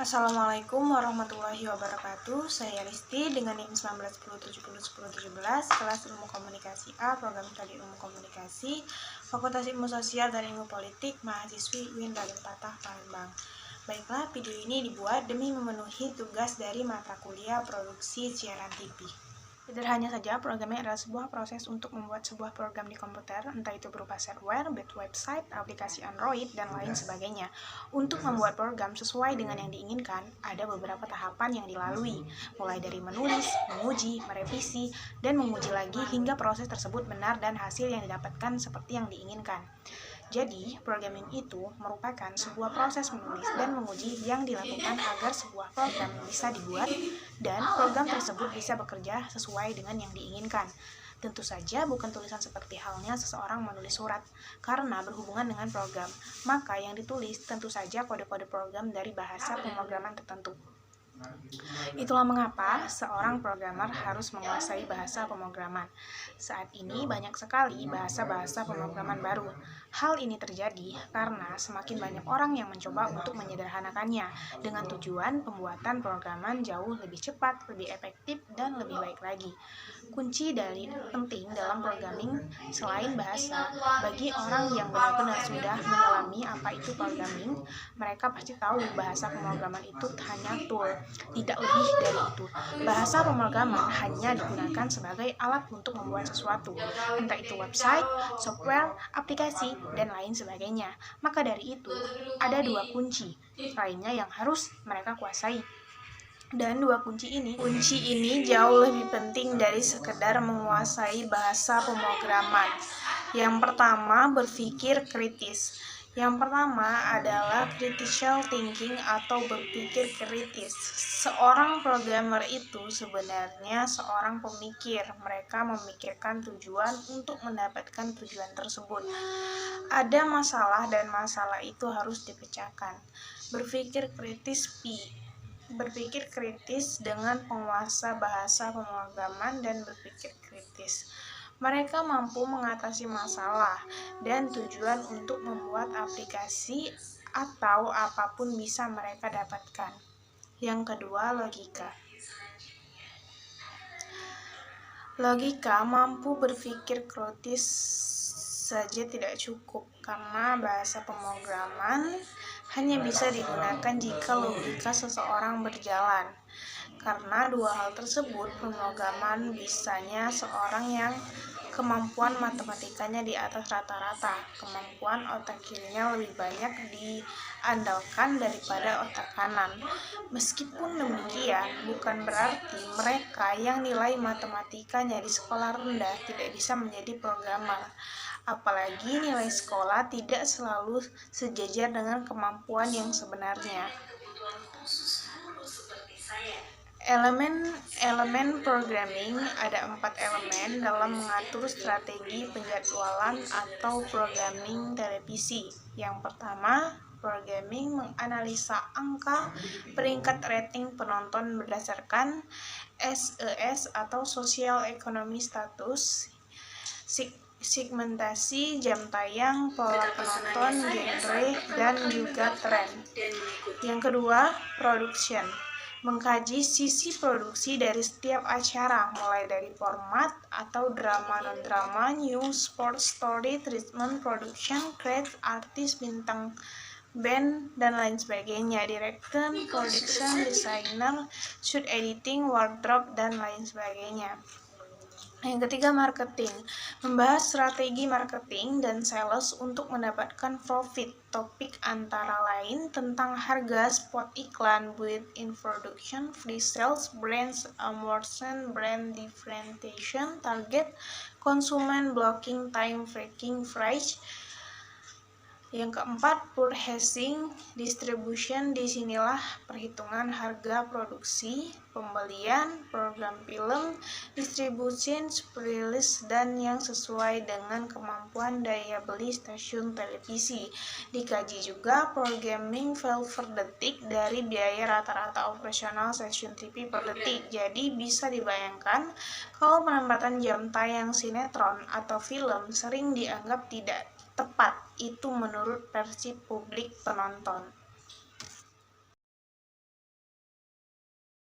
Assalamualaikum warahmatullahi wabarakatuh. Saya Risti dengan NIM 1910701017, kelas Ilmu Komunikasi A, program Studi Ilmu Komunikasi, Fakultas Ilmu Sosial dan Ilmu Politik, mahasiswi UIN Raden Patah, Palembang. Baiklah, video ini dibuat demi memenuhi tugas dari mata kuliah Produksi Siaran TV. Sederhananya saja, programming adalah sebuah proses untuk membuat sebuah program di komputer, entah itu berupa software, website, aplikasi Android, dan lain sebagainya. Untuk membuat program sesuai dengan yang diinginkan, ada beberapa tahapan yang dilalui, mulai dari menulis, menguji, merevisi, dan menguji lagi hingga proses tersebut benar dan hasil yang didapatkan seperti yang diinginkan. Jadi, programming itu merupakan sebuah proses menulis dan menguji yang dilakukan agar sebuah program bisa dibuat dan program tersebut bisa bekerja sesuai dengan yang diinginkan. Tentu saja bukan tulisan seperti halnya seseorang menulis surat, karena berhubungan dengan program, maka yang ditulis tentu saja kode-kode program dari bahasa pemrograman tertentu. Itulah mengapa seorang programmer harus menguasai bahasa pemrograman. Saat ini banyak sekali bahasa-bahasa pemrograman baru. Hal ini terjadi karena semakin banyak orang yang mencoba untuk menyederhanakannya dengan tujuan pembuatan programan jauh lebih cepat, lebih efektif, dan lebih baik lagi. Kunci dari penting dalam programming selain bahasa, bagi orang yang benar-benar sudah menyelami apa itu programming, mereka pasti tahu bahasa pemrograman itu hanya tool, tidak lebih dari itu. Bahasa pemrograman hanya digunakan sebagai alat untuk membuat sesuatu, entah itu website, software, aplikasi, dan lain sebagainya. Maka dari itu, ada dua kunci lainnya yang harus mereka kuasai. Dan dua kunci ini jauh lebih penting dari sekedar menguasai bahasa pemrograman. Yang pertama, berpikir kritis. Yang pertama adalah critical thinking atau berpikir kritis. Seorang programmer itu sebenarnya seorang pemikir. Mereka memikirkan tujuan untuk mendapatkan tujuan tersebut. Ada masalah dan masalah itu harus dipecahkan. Berpikir kritis dengan penguasa bahasa pemrograman dan berpikir kritis. Mereka mampu mengatasi masalah dan tujuan untuk membuat aplikasi atau apapun bisa mereka dapatkan. Yang kedua, logika. Logika mampu berpikir kritis saja tidak cukup, karena bahasa pemrograman hanya bisa digunakan jika logika seseorang berjalan. Karena dua hal tersebut, pemrograman bisanya seorang yang kemampuan matematikanya di atas rata-rata, kemampuan otak kirinya lebih banyak diandalkan daripada otak kanan. Meskipun demikian, bukan berarti mereka yang nilai matematikanya di sekolah rendah tidak bisa menjadi programmer. Apalagi nilai sekolah tidak selalu sejajar dengan kemampuan yang sebenarnya. Elemen programming, ada 4 elemen dalam mengatur strategi penjadwalan atau programming televisi. Yang pertama, programming menganalisa angka peringkat rating penonton berdasarkan SES atau Social Economic Status, segmentasi jam tayang, pola penonton, genre, dan juga tren. Yang kedua, production, mengkaji sisi produksi dari setiap acara, mulai dari format atau drama, non-drama, news, sports, story, treatment, production, create, artis, bintang, band, dan lain sebagainya, director, production, designer, shoot editing, wardrobe, dan lain sebagainya. Yang ketiga, marketing, membahas strategi marketing dan sales untuk mendapatkan profit. Topik antara lain tentang harga, spot iklan, built-in production, free sales, brands promotion, brand differentiation, target konsumen, blocking, time tracking, price. Yang keempat, purchasing, distribution, disinilah perhitungan harga produksi, pembelian, program film, distribution, rilis, dan yang sesuai dengan kemampuan daya beli stasiun televisi. Dikaji juga programming file per detik dari biaya rata-rata operasional stasiun TV per detik. Jadi bisa dibayangkan kalau penempatan jam tayang sinetron atau film sering dianggap tidak tepat, itu menurut versi publik penonton.